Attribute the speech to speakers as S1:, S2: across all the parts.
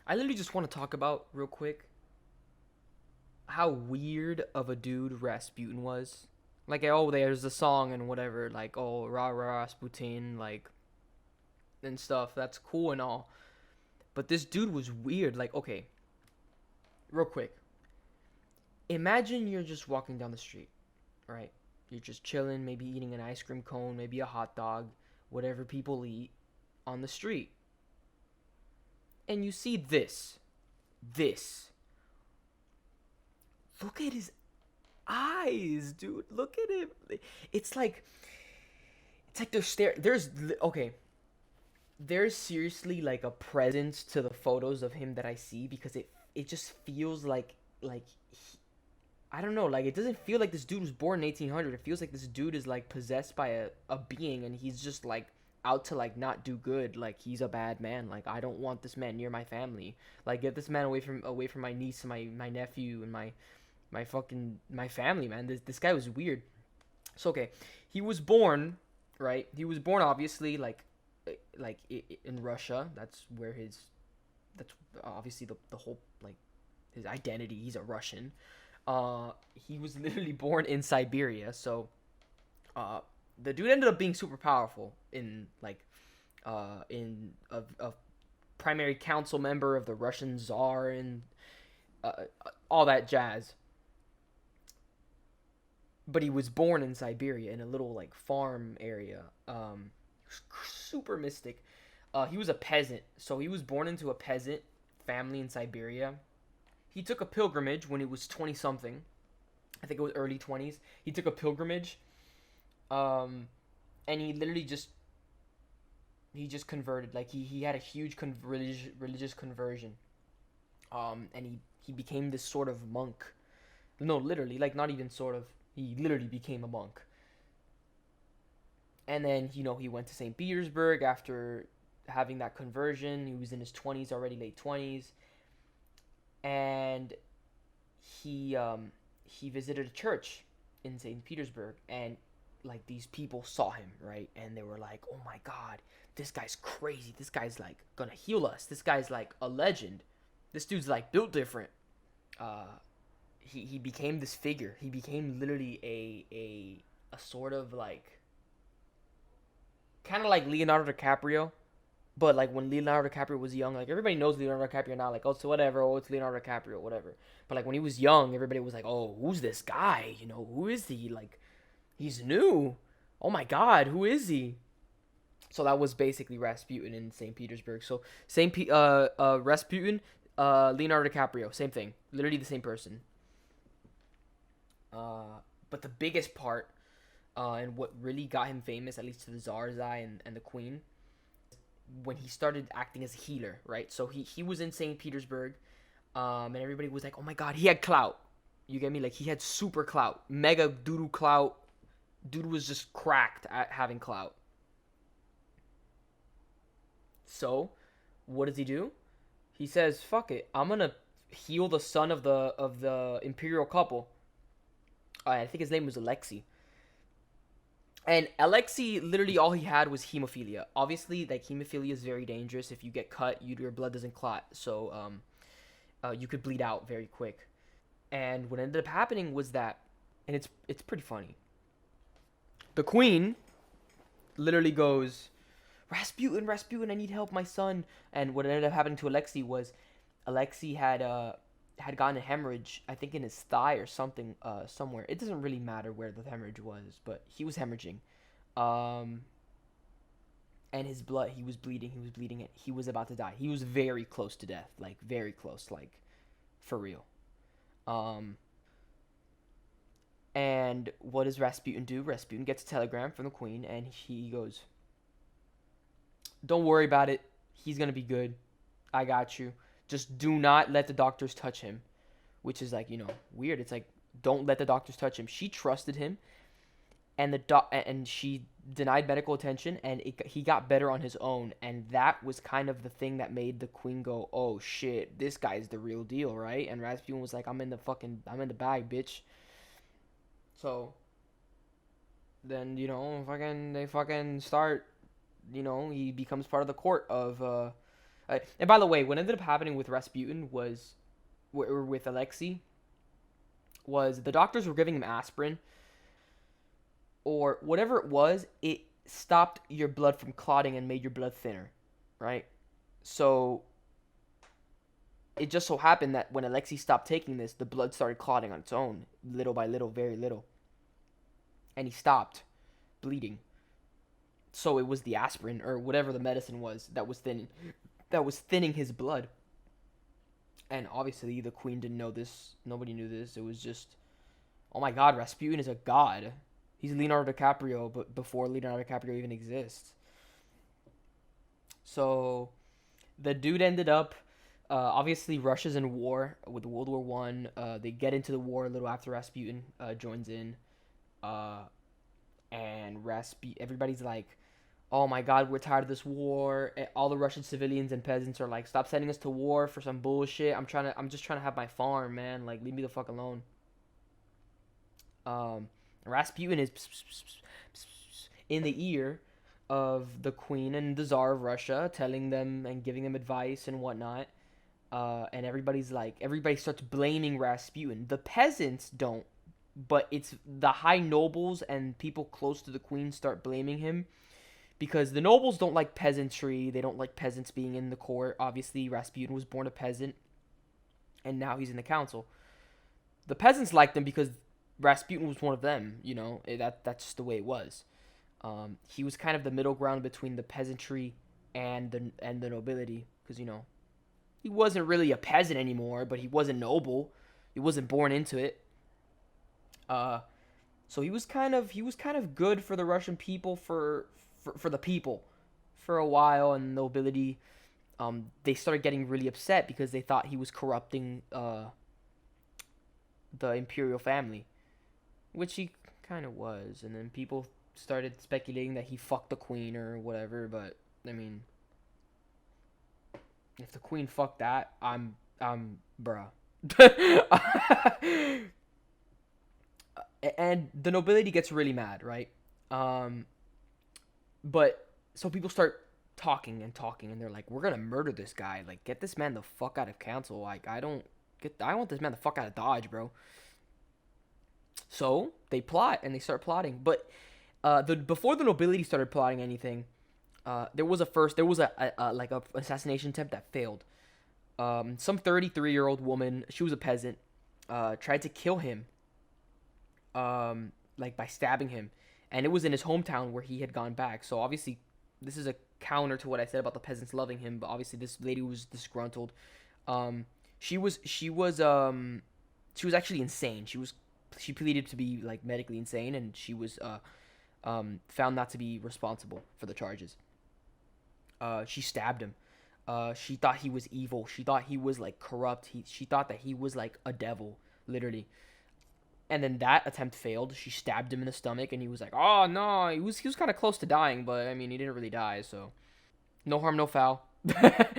S1: I literally just want to talk about real quick how weird of a dude Rasputin was. Like, oh, there's a song and whatever, like, oh, rah rah Rasputin, like, and stuff. That's cool and all. But this dude was weird. Like, okay, real quick. Imagine you're just walking down the street, right? You're just chilling, maybe eating an ice cream cone, maybe a hot dog, whatever people eat on the street. And you see this. This. Look at his eyes, dude. Look at him. It's like it's like there's okay. There's seriously like a presence to the photos of him that I see because it just feels like I don't know, like it doesn't feel like this dude was born in 1800. It feels like this dude is like possessed by a being and he's just like out to like not do good. Like he's a bad man. Like I don't want this man near my family. Like get this man away from my niece and my nephew and my family, man. This guy was weird. So okay, he was born, right? He was born obviously in Russia. That's where his that's obviously the whole like his identity. He's a Russian. He was literally born in Siberia. So uh the dude ended up being super powerful in a primary council member of the Russian Tsar and all that jazz. But he was born in Siberia in a little like farm area. Super mystic. He was a peasant, so he was born into a peasant family in Siberia. He took a pilgrimage when he was 20 something. I think it was early 20s. He took a pilgrimage, um, and he literally just converted. Like he had a huge religious conversion. And he became this sort of monk. No, literally, like not even sort of. He literally became a monk. And then he went to St. Petersburg after having that conversion. He was in his 20s already, late 20s, and he visited a church in St. Petersburg, and like these people saw him, right, and they were like, "Oh my God, this guy's crazy. This guy's like gonna heal us. This guy's like a legend. This dude's like built different." Uh, he became this figure. He became literally a sort of like kind of like Leonardo DiCaprio, but like when Leonardo DiCaprio was young, like everybody knows Leonardo DiCaprio now, like oh it's whatever, oh it's Leonardo DiCaprio, whatever. But like when he was young, everybody was like, oh who's this guy? Who is he? Like he's new. Oh my God, who is he? So that was basically Rasputin in St. Petersburg. So Rasputin, Leonardo DiCaprio, same thing, literally the same person. But the biggest part, and what really got him famous, at least to the Tsar's eye and the Queen, when he started acting as a healer, right? So he was in St. Petersburg, and everybody was like, "Oh my God, he had clout." You get me? Like he had super clout, mega doodoo clout. Dude was just cracked at having clout. So, what does he do? He says, "Fuck it, I'm gonna heal the son of the imperial couple." I think his name was Alexei. And Alexei, literally all he had was hemophilia. Obviously, like hemophilia is very dangerous. If you get cut, your blood doesn't clot, so you could bleed out very quick. And what ended up happening was that, and it's pretty funny. The queen literally goes, Rasputin, Rasputin, I need help, my son. And what ended up happening to Alexei was Alexei had gotten a hemorrhage, I think in his thigh or something, somewhere. It doesn't really matter where the hemorrhage was, but he was hemorrhaging. Um, and his blood, he was bleeding, and he was about to die. He was very close to death, like very close, like for real. Um, and what does Rasputin do? Rasputin gets a telegram from the queen, and he goes, "Don't worry about it. He's gonna be good. I got you. Just do not let the doctors touch him." Which is like weird. It's like don't let the doctors touch him. She trusted him, and and she denied medical attention, and he got better on his own, and that was kind of the thing that made the queen go, "Oh shit, this guy's the real deal, right?" And Rasputin was like, I'm in the bag, bitch." So then fucking they fucking start. He becomes part of the court of And by the way, what ended up happening with Rasputin was, or with Alexei, was the doctors were giving him aspirin or whatever it was. It stopped your blood from clotting and made your blood thinner, right? So it just so happened that when Alexei stopped taking this, the blood started clotting on its own, little by little, very little, and he stopped bleeding. So it was the aspirin or whatever the medicine was that was thinning his blood. And obviously the queen didn't know this. Nobody knew this. It was just, oh my God, Rasputin is a god. He's Leonardo DiCaprio, but before Leonardo DiCaprio even exists. So the dude ended up, obviously Russia's in war with World War One. They get into the war a little after Rasputin joins in, and everybody's like, oh my God, we're tired of this war. All the Russian civilians and peasants are like, stop sending us to war for some bullshit. I'm just trying to have my farm, man. Like, leave me the fuck alone. Rasputin is in the ear of the queen and the Tsar of Russia, telling them and giving them advice and whatnot. And everybody starts blaming Rasputin. The peasants don't, but it's the high nobles and people close to the queen start blaming him. Because the nobles don't like peasantry. They don't like peasants being in the court. Obviously, Rasputin was born a peasant. And now he's in the council. The peasants liked him because Rasputin was one of them. You know, that's just the way it was. He was kind of the middle ground between the peasantry and the nobility. Because, you know, he wasn't really a peasant anymore, but he wasn't noble. He wasn't born into it. So he was kind of good for the Russian people for the people for a while, and nobility, they started getting really upset because they thought he was corrupting the imperial family, which he kind of was. And then people started speculating that he fucked the queen or whatever. But I mean, if the queen fucked that, I'm bruh. And the nobility gets really mad, right? But so people start talking, and they're like, "We're gonna murder this guy. Like, get this man the fuck out of council. Like, I want this man the fuck out of Dodge, bro." So they plot and they start plotting, but before the nobility started plotting anything, there was a assassination attempt that failed. Some 33-year-old woman, she was a peasant, tried to kill him, by stabbing him. And it was in his hometown where he had gone back. So obviously, this is a counter to what I said about the peasants loving him. But obviously, this lady was disgruntled. She was actually insane. She pleaded to be like medically insane, and she was found not to be responsible for the charges. She stabbed him. She thought he was evil. She thought he was like corrupt. She thought that he was like a devil, literally. And then that attempt failed. She stabbed him in the stomach, and he was like, "Oh no!" He was kind of close to dying, but I mean, he didn't really die, so no harm, no foul. But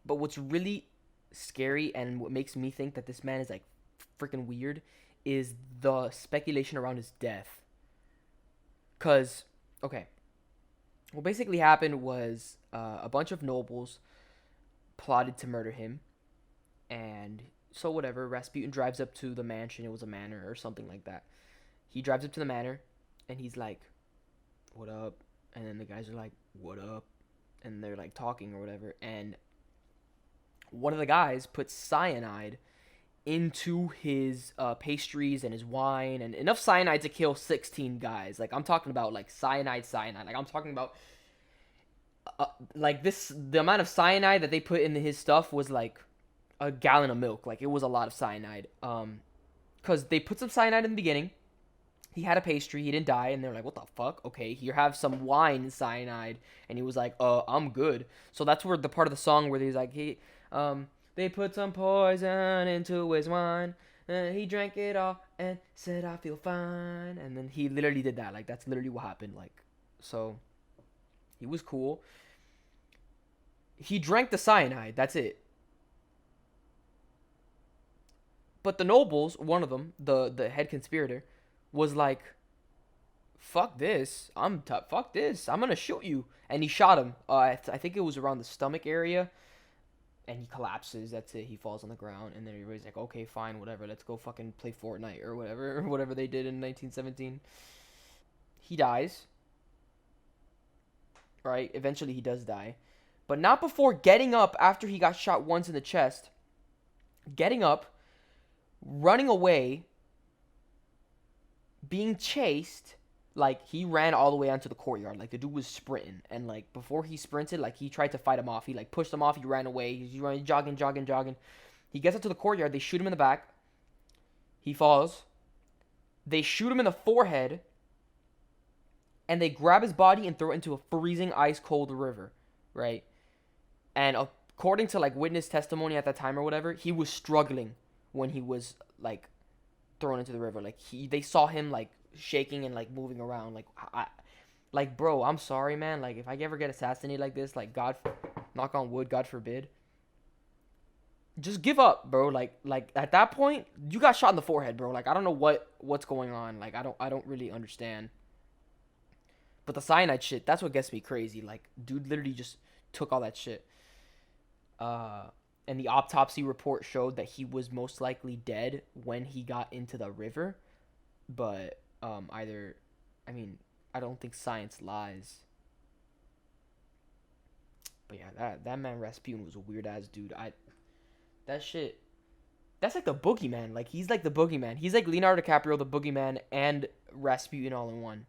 S1: what's really scary and what makes me think that this man is like freaking weird is the speculation around his death. Cause, okay, what basically happened was a bunch of nobles plotted to murder him, and so whatever, Rasputin drives up to the mansion. It was a manor or something like that. He drives up to the manor, and he's like, "What up?" And then the guys are like, "What up?" And they're like talking or whatever. And one of the guys puts cyanide into his pastries and his wine, and enough cyanide to kill 16 guys. Like, I'm talking about like cyanide. Like, I'm talking about the amount of cyanide that they put in his stuff was like a gallon of milk. Like, it was a lot of cyanide. Because they put some cyanide in the beginning. He had a pastry. He didn't die. And they're like, what the fuck? Okay, here, have some wine and cyanide. And he was like, I'm good. So that's where the part of the song where he's like, they put some poison into his wine. And he drank it all and said, I feel fine. And then he literally did that. Like, that's literally what happened. Like, so he was cool. He drank the cyanide. That's it. But the nobles, one of them, the head conspirator, was like, fuck this. Fuck this. I'm going to shoot you. and he shot him. I think it was around the stomach area, and he collapses. That's it. He falls on the ground, and then everybody's like, okay, fine, whatever. Let's go fucking play Fortnite or whatever, or whatever they did in 1917. He dies. Right? Eventually, he does die, but not before getting up after he got shot once in the chest. Getting up, running away, being chased. Like, he ran all the way onto the courtyard. Like, the dude was sprinting. And, like, before he sprinted, like, he tried to fight him off. He, like, pushed him off. He ran away. He's running, jogging. He gets up to the courtyard. They shoot him in the back. He falls. They shoot him in the forehead. And they grab his body and throw it into a freezing, ice-cold river. Right? And according to, like, witness testimony at that time or whatever, he was struggling when he was, like, thrown into the river. Like, they saw him, like, shaking and, like, moving around. Like, bro, I'm sorry, man. Like, if I ever get assassinated like this, like, God, knock on wood, God forbid, just give up, bro. Like at that point, you got shot in the forehead, bro. Like, I don't know what's going on. Like, I don't really understand. But the cyanide shit, that's what gets me crazy. Like, dude literally just took all that shit. And the autopsy report showed that he was most likely dead when he got into the river. But I don't think science lies. But yeah, that man Rasputin was a weird ass dude. That shit. That's like the boogeyman. Like, he's like the boogeyman. He's like Leonardo DiCaprio, the boogeyman, and Rasputin all in one.